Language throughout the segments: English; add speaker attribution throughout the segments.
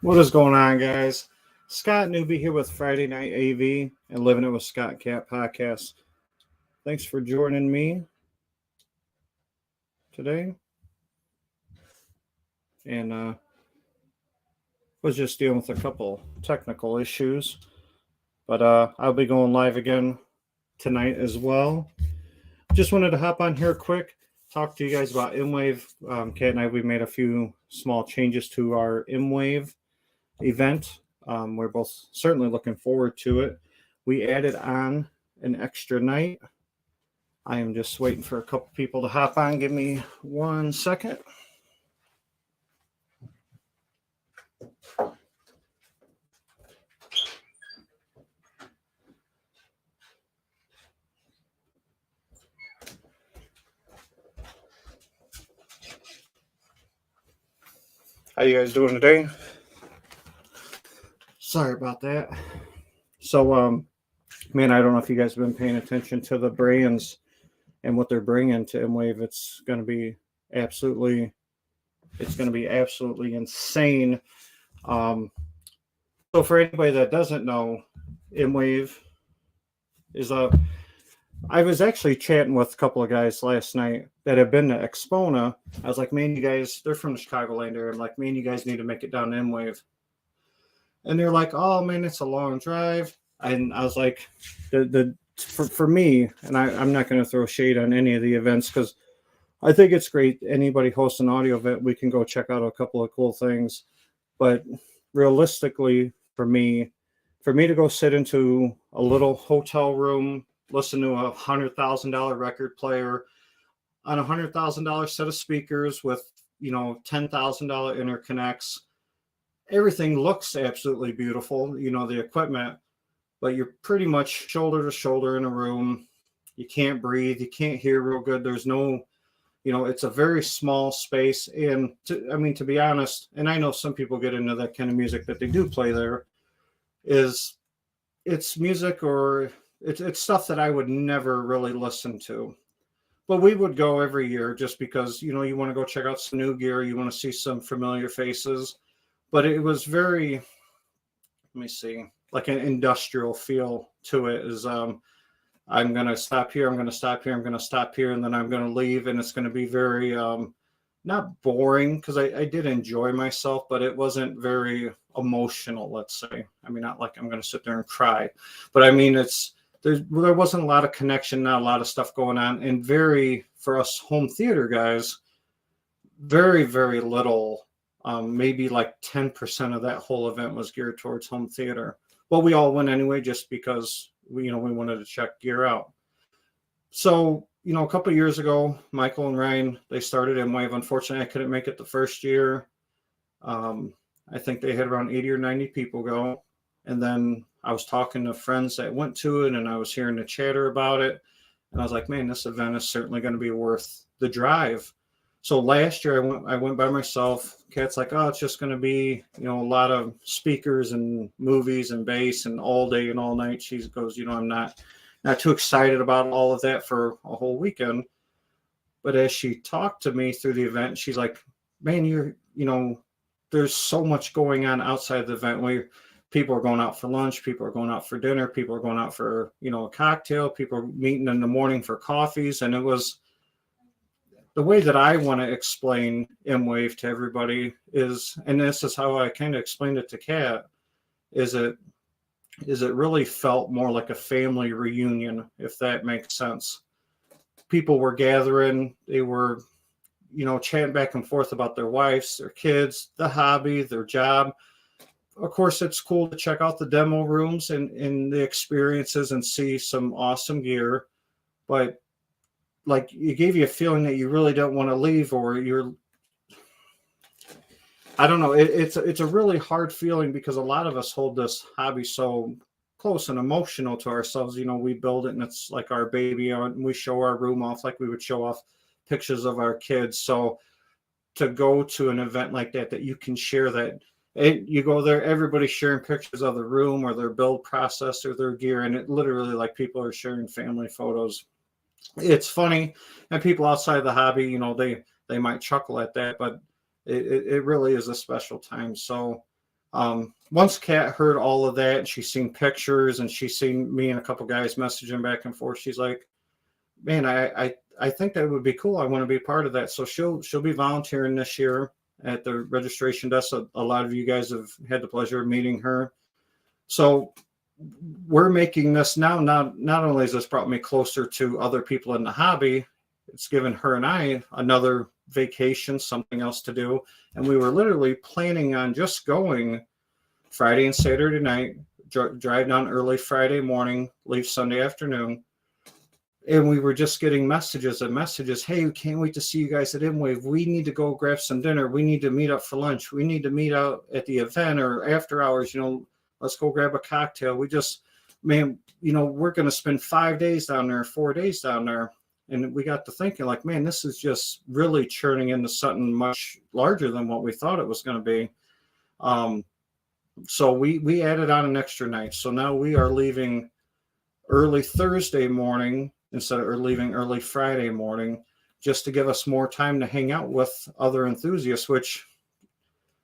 Speaker 1: What is going on, guys? Scott Newby here with Friday Night AV and Living It with Scott Cat podcast. Thanks for joining me today. And was just dealing with a couple technical issues, but I'll be going live again tonight as well. Just wanted to hop on here quick, talk to you guys about Imwave. Cat and I, we made a few small changes to our Imwave event. We're both certainly looking forward to it. We added on an extra night. I am just waiting for a couple people to hop on. Give me 1 second. How you guys doing today? Sorry about that. So, man, I don't know if you guys have been paying attention to the brands and what they're bringing to Mwave. It's going to be absolutely insane. So for anybody that doesn't know, Imwave is I was actually chatting with a couple of guys last night that have been to Expona. I was like, man, you guys, they're from the Chicagoland area. I'm like, man, you guys need to make it down to Imwave. And they're like, oh man, it's a long drive. And I was like, for me, and I'm not going to throw shade on any of the events because I think it's great. Anybody hosts an audio event, we can go check out a couple of cool things. But realistically, for me to go sit into a little hotel room, listen to $100,000 record player on $100,000 set of speakers with, $10,000 interconnects, everything looks absolutely beautiful, the equipment, but you're pretty much shoulder to shoulder in a room. You can't breathe. You can't hear real good. There's no, it's a very small space. And to be honest, and I know some people get into that kind of music that they do play there, it's music or it's stuff that I would never really listen to. But we would go every year just because, you want to go check out some new gear. You want to see some familiar faces. But it was very, let me see, like an industrial feel to it is I'm going to stop here, I'm going to stop here, I'm going to stop here, and then I'm going to leave. And it's going to be very, not boring because I did enjoy myself, but it wasn't very emotional, let's say. Not like I'm going to sit there and cry, but there wasn't a lot of connection, not a lot of stuff going on. And for us home theater guys, very, very little. Maybe like 10% of that whole event was geared towards home theater. Well, we all went anyway, just because we wanted to check gear out. So, a couple of years ago, Michael and Ryan, they started Mwave. Unfortunately, I couldn't make it the first year. I think they had around 80 or 90 people go. And then I was talking to friends that went to it, and I was hearing the chatter about it. And I was like, man, this event is certainly going to be worth the drive. So last year I went by myself. Cat's like, oh, it's just going to be, a lot of speakers and movies and bass and all day and all night. She goes, I'm not too excited about all of that for a whole weekend. But as she talked to me through the event, she's like, man, there's so much going on outside the event where people are going out for lunch, people are going out for dinner, people are going out for, a cocktail, people are meeting in the morning for coffees. And it was, the way that I want to explain Mwave to everybody is, and this is how I kind of explained it to Kat, is it really felt more like a family reunion, if that makes sense. People were gathering, they were, chatting back and forth about their wives, their kids, the hobby, their job. Of course, it's cool to check out the demo rooms and the experiences and see some awesome gear, but like it gave you a feeling that you really don't want to leave, or I don't know. It's a really hard feeling because a lot of us hold this hobby so close and emotional to ourselves. We build it and it's like our baby, and we show our room off like we would show off pictures of our kids. So to go to an event like that you can share that, you go there, everybody's sharing pictures of the room or their build process or their gear, and it literally, like, people are sharing family photos. It's funny, and people outside the hobby, they might chuckle at that, but it really is a special time. So Once Kat heard all of that, and she's seen pictures, and she's seen me and a couple guys messaging back and forth, she's like, man, I think that would be cool. I want to be part of that. So she'll be volunteering this year at the registration desk. A lot of you guys have had the pleasure of meeting her. So we're making this now. Not only has this brought me closer to other people in the hobby, it's given her and I another vacation, something else to do. And we were literally planning on just going Friday and Saturday night, drive down early Friday morning, leave Sunday afternoon. And we were just getting messages and messages. Hey, we can't wait to see you guys at Immersive. We need to go grab some dinner. We need to meet up for lunch. We need to meet out at the event or after hours. Let's go grab a cocktail. We just, man, we're going to spend 5 days down there, 4 days down there. And we got to thinking like, man, this is just really churning into something much larger than what we thought it was going to be. So we added on an extra night. So now we are leaving early Thursday morning instead of leaving early Friday morning, just to give us more time to hang out with other enthusiasts, which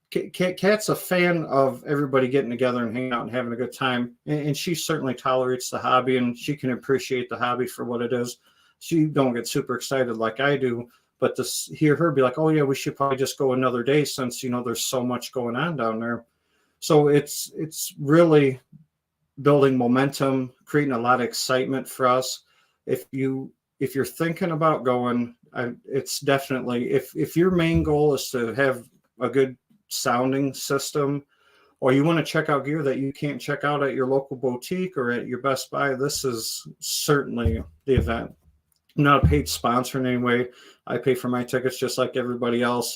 Speaker 1: Kat's a fan of everybody getting together and hanging out and having a good time. And she certainly tolerates the hobby, and she can appreciate the hobby for what it is. She don't get super excited like I do, but to hear her be like, oh yeah, we should probably just go another day since, there's so much going on down there. So it's really building momentum, creating a lot of excitement for us. If you're thinking about going, it's definitely, if your main goal is to have a good sounding system, or you want to check out gear that you can't check out at your local boutique or at your Best Buy, this is certainly the event. I'm not a paid sponsor in any way. I pay for my tickets just like everybody else.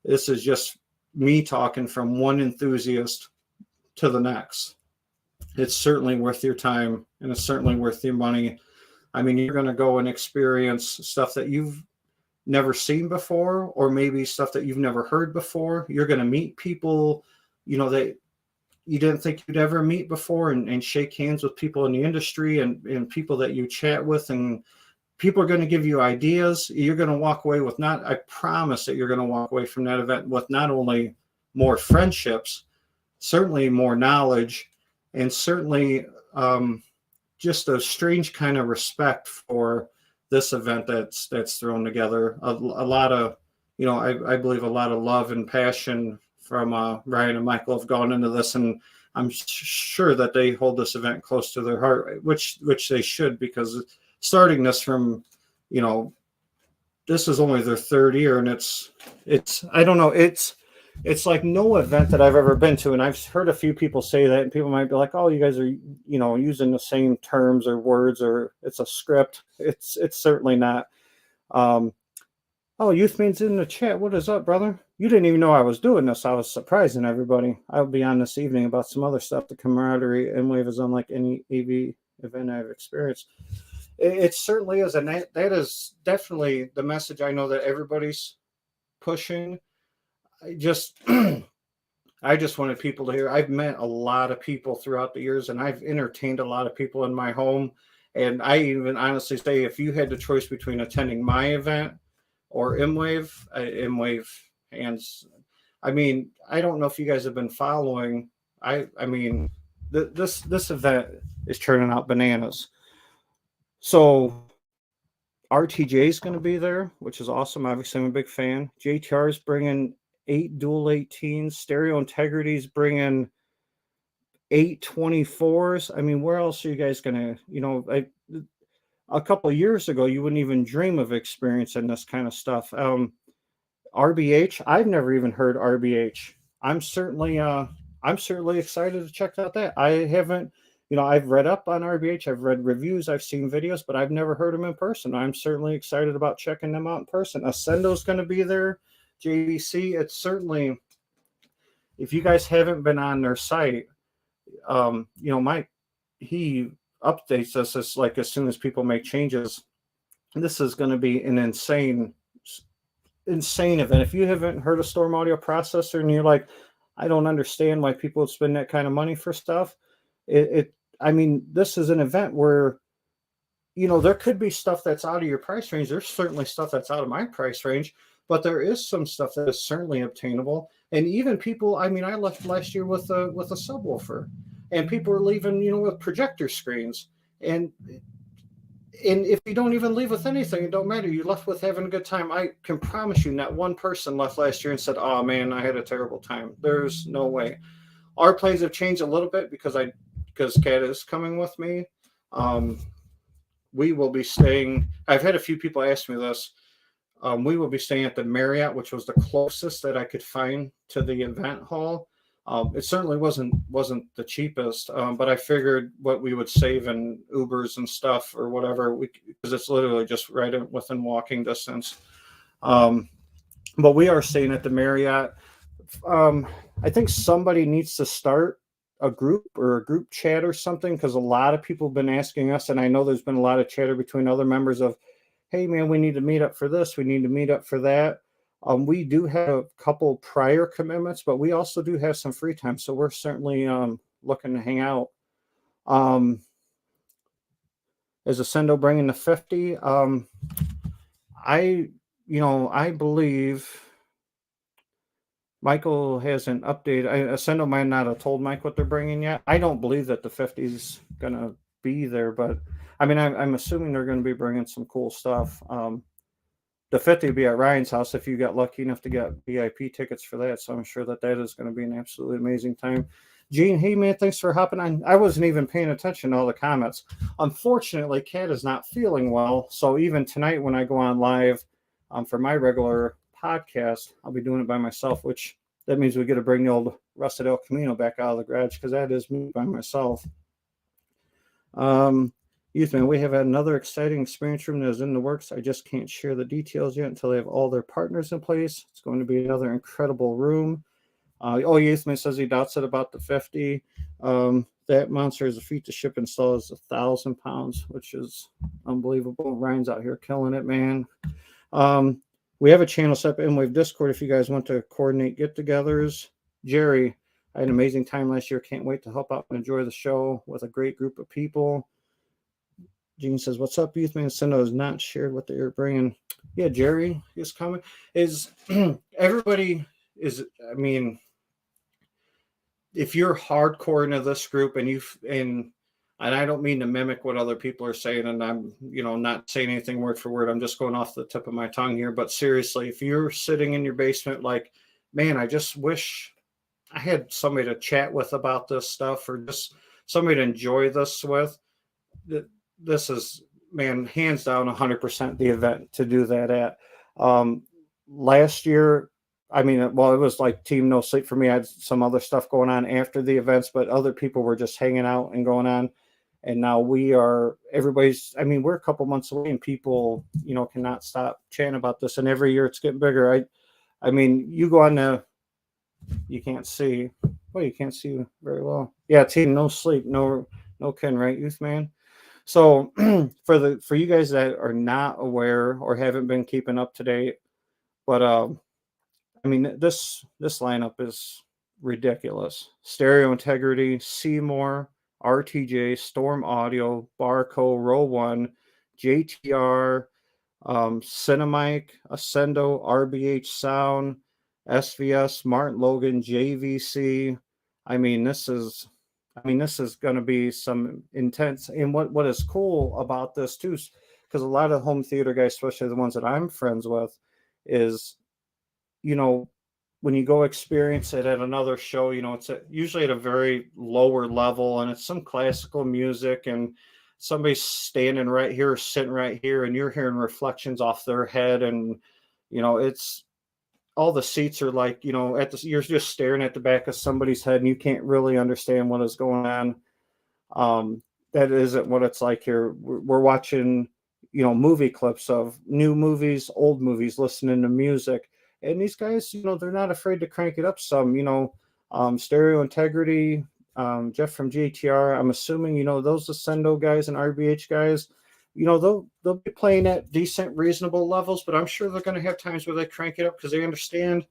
Speaker 1: This is just me talking from one enthusiast to the next. It's certainly worth your time, and it's certainly worth your money. I mean, you're going to go and experience stuff that you've never seen before, or maybe stuff that you've never heard before. You're going to meet people, that you didn't think you'd ever meet before, and shake hands with people in the industry and people that you chat with, and people are going to give you ideas. You're going to walk away with I promise that you're going to walk away from that event with not only more friendships, certainly more knowledge, and certainly just a strange kind of respect for this event that's thrown together. A lot of, I believe a lot of love and passion from Ryan and Michael have gone into this, and I'm sure that they hold this event close to their heart, which they should, because starting this from, this is only their third year, and it's I don't know, it's like no event that I've ever been to. And I've heard a few people say that, and people might be like, oh, you guys are, using the same terms or words, or it's a script. It's certainly not. Oh, Youth Means in the chat. What is up, brother? You didn't even know I was doing this. I was surprising everybody. I'll be on this evening about some other stuff. The camaraderie and Mwave is unlike any AV event I've experienced. It certainly is. And that is definitely the message I know that everybody's pushing. I just wanted people to hear. I've met a lot of people throughout the years, and I've entertained a lot of people in my home. And I even honestly say, if you had the choice between attending my event or Imwave hands. I mean, I don't know if you guys have been following. I mean, this event is turning out bananas. So RTJ is going to be there, which is awesome. Obviously, I'm a big fan. JTR is bringing 8 dual 18s. Stereo Integrity is bringing 8 24s. I mean, where else are you guys going to, a couple of years ago, you wouldn't even dream of experiencing this kind of stuff. RBH, I've never even heard RBH. I'm certainly excited to check out that. I haven't, I've read up on RBH. I've read reviews. I've seen videos, but I've never heard them in person. I'm certainly excited about checking them out in person. Ascendo's going to be there. JVC, it's certainly, if you guys haven't been on their site, he updates us as soon as people make changes. This is going to be an insane event. If you haven't heard of Storm Audio Processor and you're like, I don't understand why people would spend that kind of money for stuff. I mean, this is an event where, there could be stuff that's out of your price range. There's certainly stuff that's out of my price range, but there is some stuff that is certainly obtainable. And even people, I mean, I left last year with a subwoofer, and people are leaving, with projector screens. And if you don't even leave with anything, it don't matter. You left with having a good time. I can promise you, not one person left last year and said, "Oh man, I had a terrible time." There's no way. Our plans have changed a little bit because Kat is coming with me. Um, we will be staying. I've had a few people ask me this. We will be staying at the Marriott, which was the closest that I could find to the event hall. It certainly wasn't the cheapest, but I figured what we would save in Ubers and stuff or whatever, because it's literally just right within walking distance. But we are staying at the Marriott. I think somebody needs to start a group or a group chat or something, because a lot of people have been asking us, and I know there's been a lot of chatter between other members of, hey man, we need to meet up for this, we need to meet up for that. We do have a couple prior commitments, but we also do have some free time, so we're certainly looking to hang out. Is Ascendo bringing the 50? I believe Michael hasn't updated. Ascendo might not have told Mike what they're bringing yet. I don't believe that the 50 is going to be there, but I mean, I'm assuming they're going to be bringing some cool stuff. The 50 will be at Ryan's house if you got lucky enough to get VIP tickets for that. So I'm sure that is going to be an absolutely amazing time. Gene, hey man, thanks for hopping on. I wasn't even paying attention to all the comments. Unfortunately, Kat is not feeling well. So even tonight when I go on live for my regular podcast, I'll be doing it by myself, which that means we get to bring the old Rusted El Camino back out of the garage, because that is me by myself. Youth man, we have another exciting experience room that is in the works. I just can't share the details yet until they have all their partners in place. It's going to be another incredible room. Youth man says he doubts it about the 50. That monster is a feat to ship and sell is 1,000 pounds, which is unbelievable. Ryan's out here killing it, man. We have a channel set up in Mwave Discord if you guys want to coordinate get-togethers. Jerry, I had an amazing time last year. Can't wait to help out and enjoy the show with a great group of people. Gene says, "What's up, youth man?" Sendo has not shared what they are bringing. Yeah, Jerry is coming. Everybody is, I mean, if you're hardcore into this group and I don't mean to mimic what other people are saying, and I'm, not saying anything word for word. I'm just going off the tip of my tongue here. But seriously, if you're sitting in your basement like, man, I just wish I had somebody to chat with about this stuff, or just somebody to enjoy this with, this is, man, hands down 100% the event to do that at. Last year, I mean, it was like Team No Sleep for me. I had some other stuff going on after the events, but other people were just hanging out and going on. And now we're a couple months away, and people, cannot stop chatting about this. And every year it's getting bigger. I mean, you go on you can't see. Well, you can't see very well. Yeah, Team No Sleep, no Ken, right, youth man? So for you guys that are not aware or haven't been keeping up to date, but I mean, this lineup is ridiculous. Stereo Integrity, Seymour, RTJ, Storm Audio, Barco, Row One, JTR, Cinemic, Ascendo, RBH Sound, SVS, Martin Logan, JVC. I mean, this is going to be some intense. And what is cool about this too, because a lot of home theater guys, especially the ones that I'm friends with, is, when you go experience it at another show, it's usually at a very lower level, and it's some classical music, and somebody's standing right here, sitting right here, and you're hearing reflections off their head, and it's all the seats are like, you're just staring at the back of somebody's head, and you can't really understand what is going on. That isn't what it's like here. We're watching, movie clips of new movies, old movies, listening to music. And these guys, they're not afraid to crank it up some, Stereo Integrity, Jeff from JTR. I'm assuming, those Ascendo guys and RBH guys, they'll be playing at decent, reasonable levels, but I'm sure they're going to have times where they crank it up because they understand,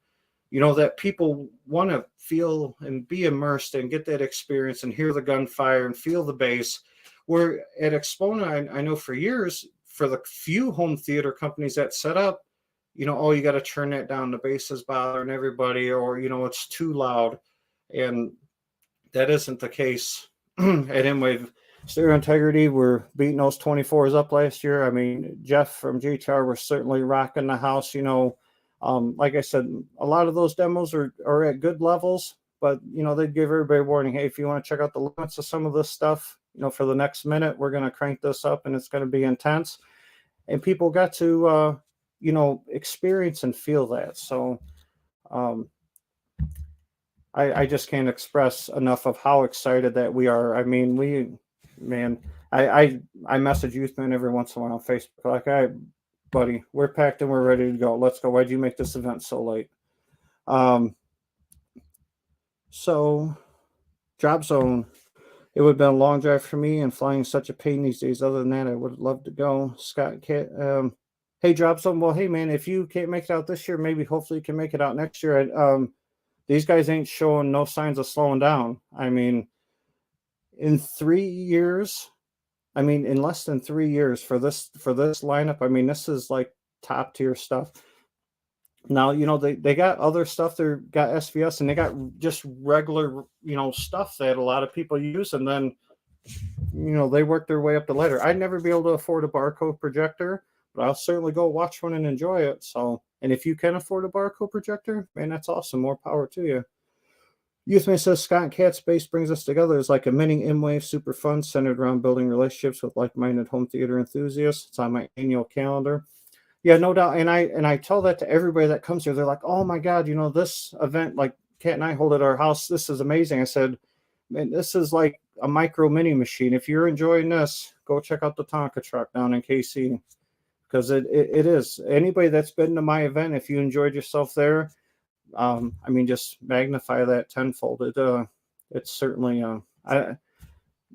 Speaker 1: that people want to feel and be immersed and get that experience and hear the gunfire and feel the bass. Where at Exponent, I know for years, for the few home theater companies that set up, oh, you got to turn that down. The bass is bothering everybody, or, it's too loud. And that isn't the case at Mwave. Stereo integrity, we're beating those 24s up last year. I mean, Jeff from GTR was certainly rocking the house. Like I said, a lot of those demos are at good levels, but they'd give everybody a warning. Hey, if you want to check out the limits of some of this stuff, for the next minute, we're going to crank this up and it's going to be intense. And people got to, experience and feel that. So, I just can't express enough of how excited that we are. I mean, I message Youthman every once in a while on Facebook, like, all right, buddy, we're packed and we're ready to go. Let's go. Why'd you make this event so late? So Drop Zone, it would have been a long drive for me, and flying is such a pain these days. Other than that, I would love to go. Scott, hey, Drop Zone. Well, hey, man, if you can't make it out this year, maybe hopefully you can make it out next year. These guys ain't showing no signs of slowing down. I mean, in less than 3 years for this lineup, I mean, this is like top tier stuff. Now, they got other stuff. They got SVS, and they got just regular, stuff that a lot of people use. And then, they work their way up the ladder. I'd never be able to afford a barcode projector, but I'll certainly go watch one and enjoy it. So, and if you can afford a barcode projector, man, that's awesome. More power to you. Youthman says Scott and Cat Space brings us together. It's like a mini Imwave, super fun, centered around building relationships with like-minded home theater enthusiasts. It's on my annual calendar. Yeah, no doubt. And I tell that to everybody that comes here. They're like, oh my God, this event, like Cat and I hold at our house, this is amazing. I said, man, this is like a micro mini machine. If you're enjoying this, go check out the Tonka truck down in KC. Because it is. Anybody that's been to my event, if you enjoyed yourself there, just magnify that tenfold. It's certainly,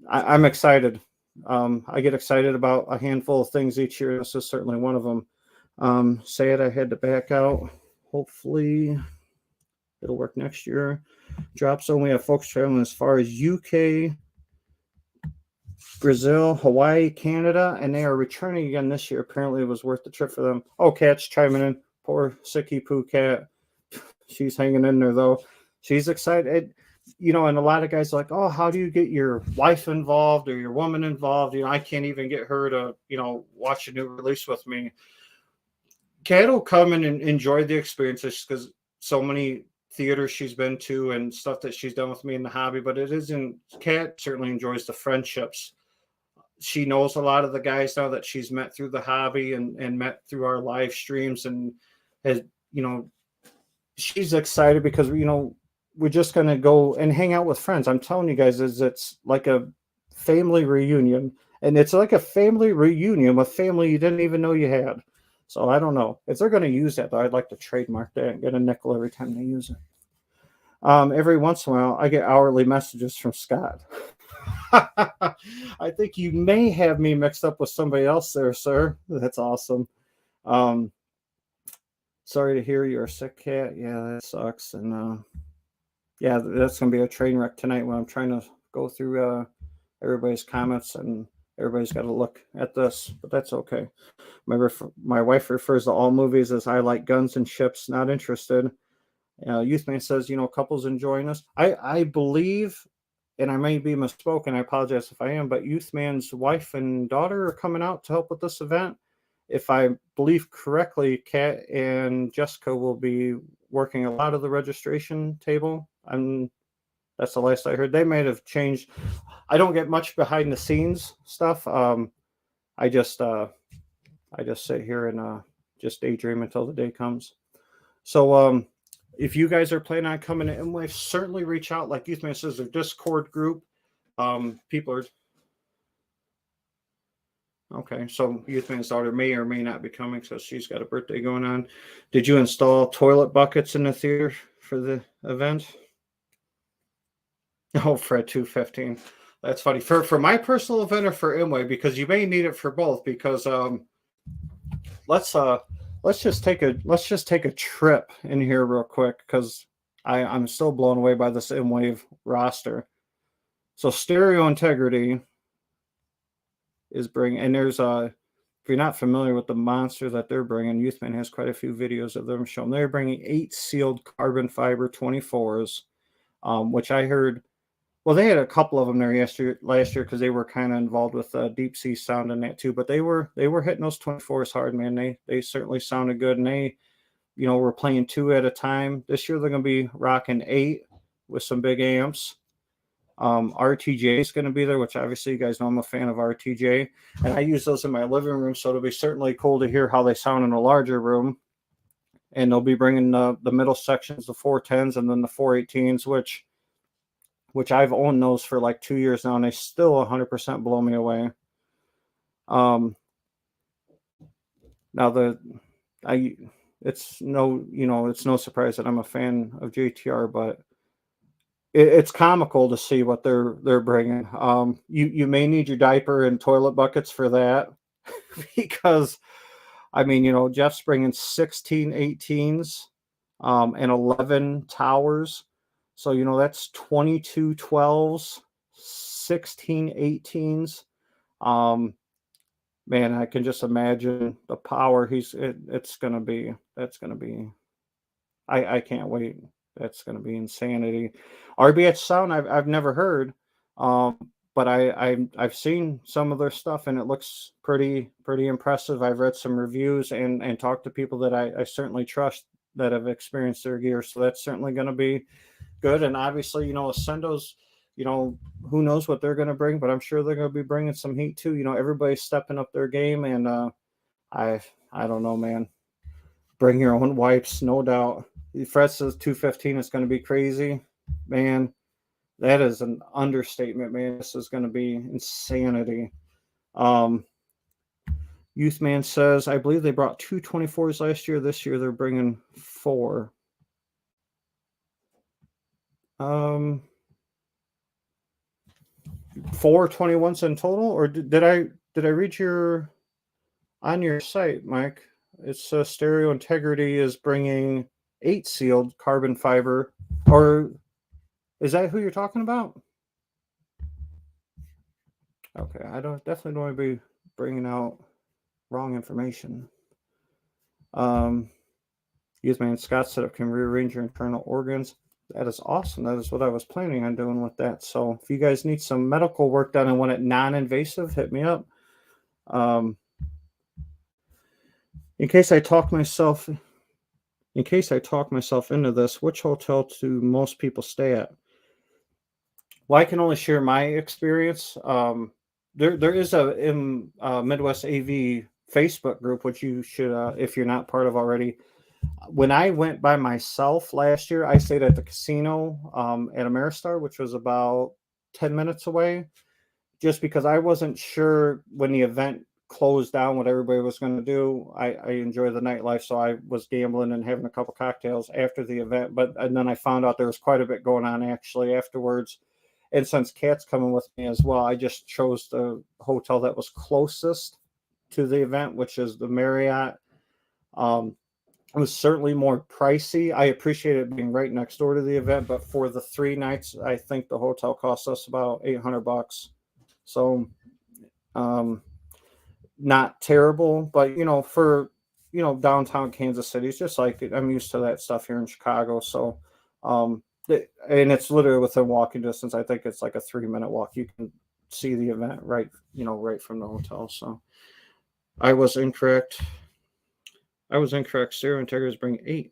Speaker 1: I'm excited. I get excited about a handful of things each year. This is certainly one of them. I had to back out. Hopefully it'll work next year. Drop Zone, we have folks traveling as far as UK, Brazil, Hawaii, Canada, and they are returning again this year. Apparently it was worth the trip for them. Oh, Cat's chiming in. Poor sicky poo Cat. She's hanging in there though. She's excited. And a lot of guys are like, oh, how do you get your wife involved or your woman involved? I can't even get her to, watch a new release with me. Cat will come in and enjoy the experiences because so many theaters she's been to and stuff that she's done with me in the hobby, but Cat certainly enjoys the friendships. She knows a lot of the guys now that she's met through the hobby and met through our live streams, and has, she's excited because, we're just going to go and hang out with friends. I'm telling you guys, it's like a family reunion, and it's like a family reunion with family you didn't even know you had. So I don't know if they're going to use that, though. I'd like to trademark that and get a nickel every time they use it. Every once in a while, I get hourly messages from Scott. I think you may have me mixed up with somebody else there, sir. That's awesome. Sorry to hear you're a sick cat. Yeah, that sucks. And yeah, that's going to be a train wreck tonight when I'm trying to go through everybody's comments, and everybody's got to look at this, but that's okay. My wife refers to all movies as I like guns and ships, not interested. Youthman says, couples enjoying us. I believe, and I may be misspoken, I apologize if I am, but Youthman's wife and daughter are coming out to help with this event. If I believe correctly, Kat and Jessica will be working a lot of the registration table. That's the last I heard. They might have changed. I don't get much behind the scenes stuff. I just sit here and just daydream until the day comes. So if you guys are planning on coming to Mwave, certainly reach out. Like Youthman says, their Discord group. People are okay. So Youthman's daughter may or may not be coming, so she's got a birthday going on. Did you install toilet buckets in the theater for the event? Oh, Fred 215. That's funny. For my personal event or for Mwave, because you may need it for both. Because let's just take a trip in here real quick, because I'm still blown away by this Mwave roster. So stereo integrity is bringing, and there's if you're not familiar with the monster that they're bringing, Youthman has quite a few videos of them showing. They're bringing 8 sealed carbon fiber 24s, which I heard. Well, they had a couple of them there last year because they were kind of involved with deep sea sound and that too. But they were hitting those 24s hard, man. They certainly sounded good, and they, were playing 2 at a time. This year they're going to be rocking 8 with some big amps. RTJ is going to be there, which obviously you guys know I'm a fan of RTJ, and I use those in my living room, so it'll be certainly cool to hear how they sound in a larger room. And they'll be bringing the middle sections, the 410s, and then the 418s, which I've owned those for like 2 years now, and they still 100% blow me away. Now it's no surprise that I'm a fan of JTR, but it's comical to see what they're bringing. You may need your diaper and toilet buckets for that, because Jeff's bringing 16 18s and 11 towers. So, that's 22 12s, 16 18s. Man, I can just imagine the power that's going to be, I can't wait. That's going to be insanity. RBH sound, I've never heard, but I've seen some of their stuff, and it looks pretty impressive. I've read some reviews and talked to people that I certainly trust that have experienced their gear. So that's certainly going to be good. And obviously, Ascendo's, who knows what they're going to bring, but I'm sure they're going to be bringing some heat too. Everybody's stepping up their game, and I don't know, man. Bring your own wipes, no doubt. Fred says 215 is going to be crazy, man. That is an understatement, man. This is going to be insanity. Youthman says, I believe they brought 2 24s last year. This year they're bringing 4. 4 21s in total, or did I read on your site, Mike? It's Stereo Integrity is bringing 8 sealed carbon fiber, or is that who you're talking about? Okay, I definitely don't want to be bringing out wrong information. Youthman Scott said it can rearrange your internal organs. That is awesome. That is what I was planning on doing with that. So if you guys need some medical work done and want it non-invasive, hit me up. In case I talk myself into this, which hotel do most people stay at? Well, I can only share my experience. There is a Midwest AV Facebook group, which you should, if you're not part of already. When I went by myself last year, I stayed at the casino at Ameristar, which was about 10 minutes away, just because I wasn't sure when the event closed down what everybody was going to do. I enjoy the nightlife, so I was gambling and having a couple cocktails after the event. And then I found out there was quite a bit going on actually afterwards. And since Cat's coming with me as well, I just chose the hotel that was closest to the event, which is the Marriott. It was certainly more pricey. I appreciate it being right next door to the event, but for the 3 nights, I think the hotel cost us about $800. So, not terrible, but for downtown Kansas City, it's just like I'm used to that stuff here in Chicago. So, and it's literally within walking distance. I think it's like a 3-minute walk. You can see the event right from the hotel. So, I was incorrect. Stereo Integrity is bringing 8.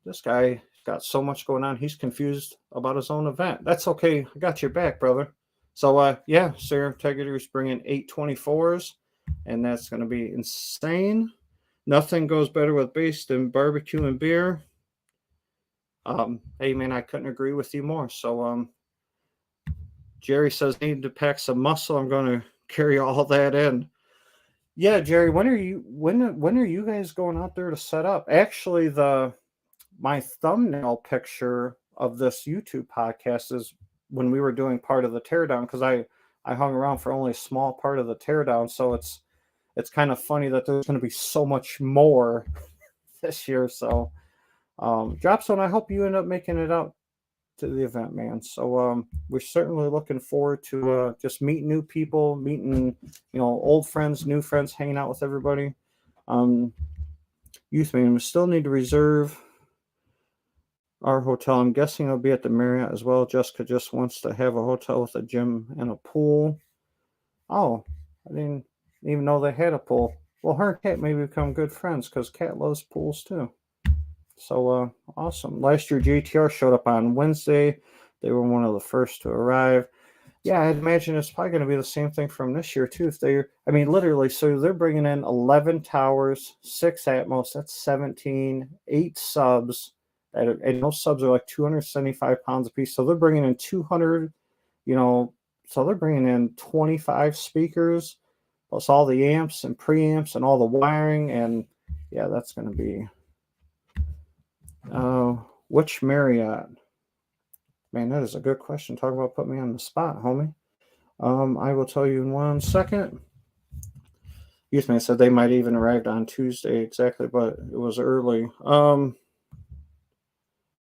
Speaker 1: This guy got so much going on. He's confused about his own event. That's okay. I got your back, brother. So, Stereo Integrity is bringing 8 24s, and that's going to be insane. Nothing goes better with bass than barbecue and beer. Hey, man, I couldn't agree with you more. So, Jerry says, need to pack some muscle. I'm going to carry all that in. Yeah, Jerry, when are you guys going out there to set up? Actually, my thumbnail picture of this YouTube podcast is when we were doing part of the teardown, because I hung around for only a small part of the teardown. So it's kind of funny that there's going to be so much more this year. So, Dropzone, I hope you end up making it out to the event, man. So we're certainly looking forward to just meeting new people, meeting old friends, new friends, hanging out with everybody. Youth man, we still need to reserve our hotel. I'm guessing it'll be at the Marriott as well. Jessica just wants to have a hotel with a gym and a pool. Oh, I didn't even know they had a pool. Well, her and Kat may become good friends because Kat loves pools too. So awesome. Last year, GTR showed up on Wednesday. They were one of the first to arrive. Yeah, I'd imagine it's probably going to be the same thing from this year too. If literally, so they're bringing in 11 towers, 6 Atmos, that's 17, 8 subs, and those subs are like 275 pounds a piece. So they're bringing in 200, so they're bringing in 25 speakers, plus all the amps and preamps and all the wiring, and yeah, that's going to be. Which Marriott? Man, that is a good question. Talk about putting me on the spot, homie. I will tell you in 1 second. Youthman said they might even arrived on Tuesday exactly, but it was early.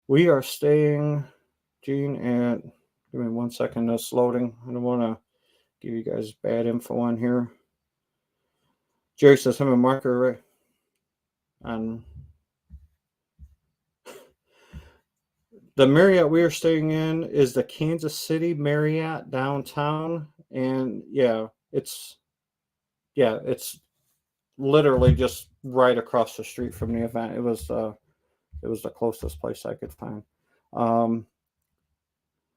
Speaker 1: We are staying, Gene, at, give me 1 second, it's loading. I don't want to give you guys bad info on here. Jerry says I'm a marker, right? On the Marriott we are staying in is the Kansas City Marriott downtown, and it's literally just right across the street from the event. It was the closest place I could find.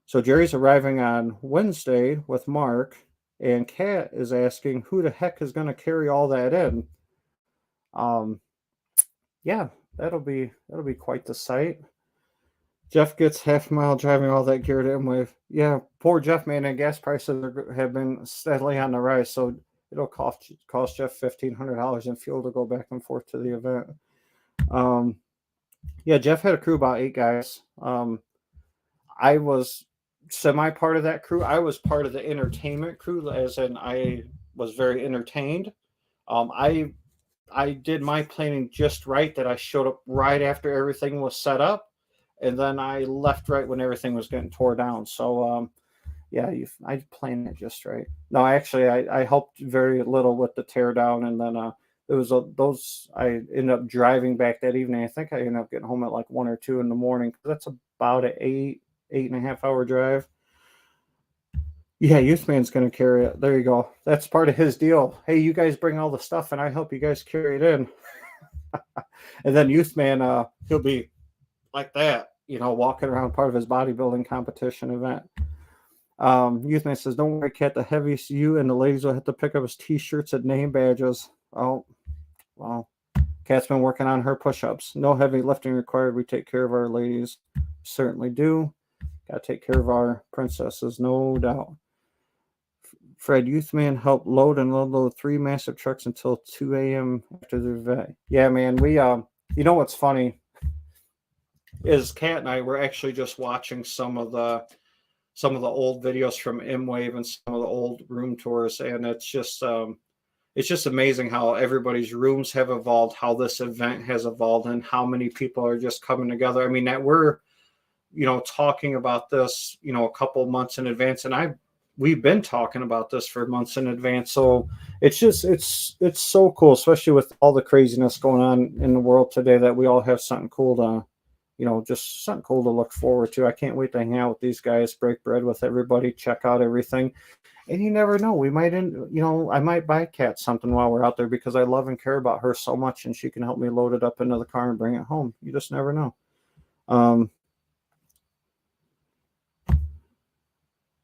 Speaker 1: So Jerry's arriving on Wednesday with Mark, and Kat is asking who the heck is going to carry all that in. Yeah, that'll be quite the sight. Jeff gets half a mile driving all that gear to Immersive. Yeah, poor Jeff, man, and gas prices have been steadily on the rise, so it'll cost Jeff $1,500 in fuel to go back and forth to the event. Yeah, Jeff had a crew about 8 guys. I was semi part of that crew. I was part of the entertainment crew, as in I was very entertained. I did my planning just right, that I showed up right after everything was set up, and then I left right when everything was getting tore down. So I planned it just right. No, actually, I helped very little with the tear down, and then it was those. I ended up driving back that evening. I think I ended up getting home at like 1 or 2 in the morning. That's about an 8.5 hour drive. Yeah, Youthman's going to carry it. There you go. That's part of his deal. Hey, you guys bring all the stuff, and I help you guys carry it in. And then Youthman, he'll be like that, walking around, part of his bodybuilding competition event. Youthman says, don't worry, Kat, the heaviest you and the ladies will have to pick up his t-shirts and name badges. Oh, well, Kat's been working on her push-ups. No heavy lifting required. We take care of our ladies. Certainly do. Got to take care of our princesses, no doubt. Fred, Youthman helped load and unload 3 massive trucks until 2 a.m. after the event. Yeah, man, we, what's funny is Kat and I were actually just watching some of the old videos from Mwave and some of the old room tours, and it's just amazing how everybody's rooms have evolved, how this event has evolved, and how many people are just coming together. I mean, that we're talking about this a couple months in advance, and we've been talking about this for months in advance. So it's so cool, especially with all the craziness going on in the world today, that we all have something cool to just something cool to look forward to. I can't wait to hang out with these guys, break bread with everybody, check out everything. And you never know, we might I might buy Kat something while we're out there, because I love and care about her so much, and she can help me load it up into the car and bring it home. You just never know.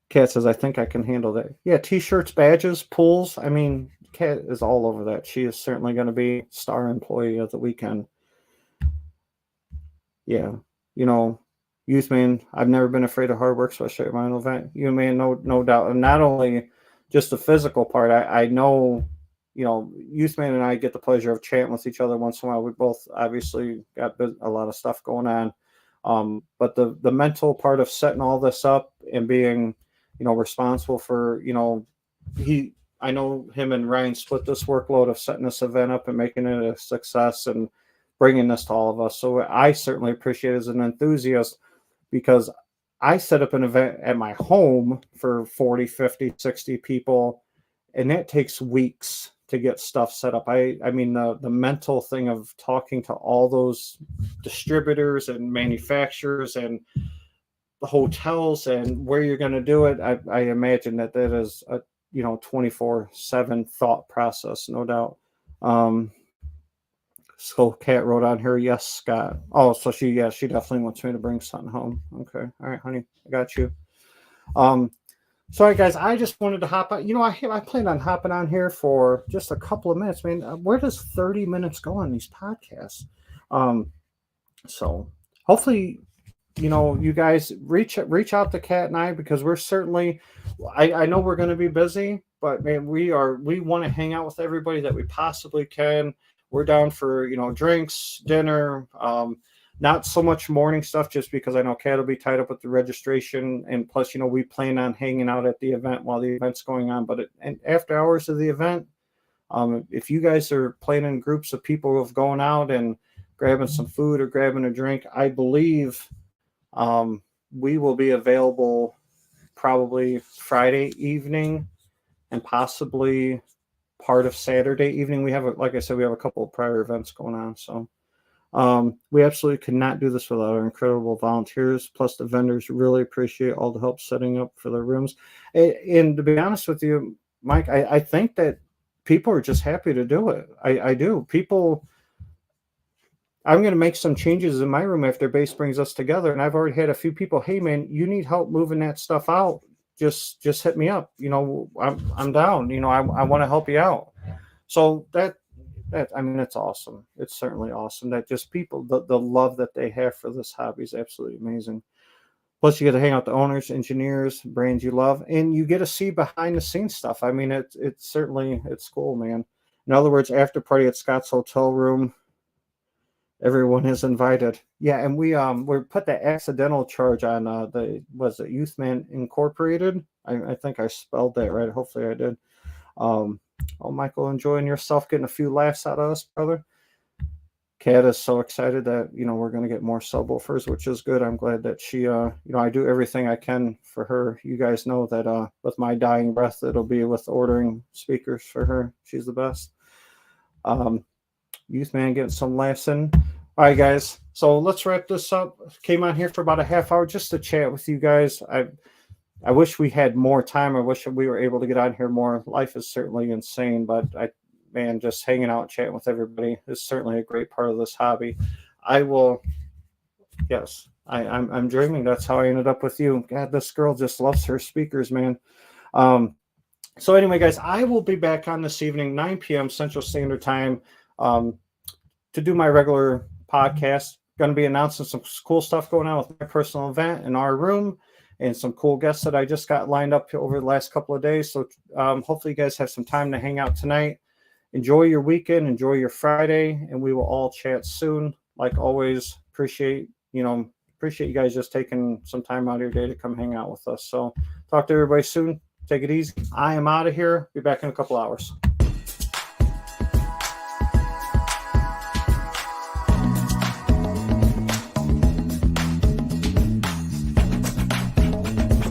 Speaker 1: Kat says, I think I can handle that. Yeah, t-shirts, badges, pools. I mean, Kat is all over that. She is certainly going to be star employee of the weekend. Yeah, Youthman, I've never been afraid of hard work, especially at my own event. Man, no doubt. And not only just the physical part, I know, Youthman and I get the pleasure of chatting with each other once in a while. We both obviously got a lot of stuff going on. But the mental part of setting all this up and being, responsible for, I know him and Ryan split this workload of setting this event up and making it a success and bringing this to all of us. So I certainly appreciate it as an enthusiast, because I set up an event at my home for 40, 50, 60 people, and that takes weeks to get stuff set up. I mean, the mental thing of talking to all those distributors and manufacturers and the hotels and where you're going to do it, I imagine that is a 24/7 thought process, no doubt. So Kat wrote on here, yes, Scott. Oh, so she definitely wants me to bring something home. Okay, all right, honey, I got you. Sorry guys, I just wanted to hop on. I planned on hopping on here for just a couple of minutes. Man, where does 30 minutes go on these podcasts? So hopefully, you guys reach out to Kat and I, because we're certainly, I know we're going to be busy, but man, we want to hang out with everybody that we possibly can. We're down for, drinks, dinner, not so much morning stuff, just because I know Kat will be tied up with the registration. And plus, we plan on hanging out at the event while the event's going on. But and after hours of the event, if you guys are planning groups of people of going out and grabbing some food or grabbing a drink, I believe we will be available probably Friday evening and possibly part of Saturday evening. We have, like I said, we have a couple of prior events going on. So we absolutely could not do this without our incredible volunteers. Plus the vendors really appreciate all the help setting up for their rooms. And to be honest with you, Mike, I think that people are just happy to do it. I do. I'm going to make some changes in my room after base brings us together. And I've already had a few people, hey man, you need help moving that stuff out. Just hit me up. I'm down. I want to help you out. So that it's awesome. It's certainly awesome that just people, the love that they have for this hobby is absolutely amazing. Plus you get to hang out with the owners, engineers, brands you love, and you get to see behind the scenes stuff. I mean, it's certainly, it's cool, man. In other words, after party at Scott's hotel room, everyone is invited. Yeah, and we put the accidental charge on was it Youth Man Incorporated? I think I spelled that right. Hopefully I did. Oh, Michael, enjoying yourself, getting a few laughs out of us, brother. Kat is so excited that we're going to get more subwoofers, which is good. I'm glad that she I do everything I can for her. You guys know that with my dying breath, it'll be with ordering speakers for her. She's the best. Youth Man getting some laughs in. All right, guys. So let's wrap this up. Came on here for about a half hour just to chat with you guys. I wish we had more time. I wish we were able to get on here more. Life is certainly insane, but just hanging out, chatting with everybody is certainly a great part of this hobby. I'm dreaming. That's how I ended up with you. God, this girl just loves her speakers, man. So anyway, guys, I will be back on this evening, 9 p.m. Central Standard Time, to do my regular podcast. Going to be announcing some cool stuff going on with my personal event in our room and some cool guests that I just got lined up over the last couple of days. So hopefully you guys have some time to hang out tonight. Enjoy your weekend, enjoy your Friday, and we will all chat soon. Like always, appreciate you guys just taking some time out of your day to come hang out with us. So talk to everybody soon. Take it easy. I am out of here. Be back in a couple hours.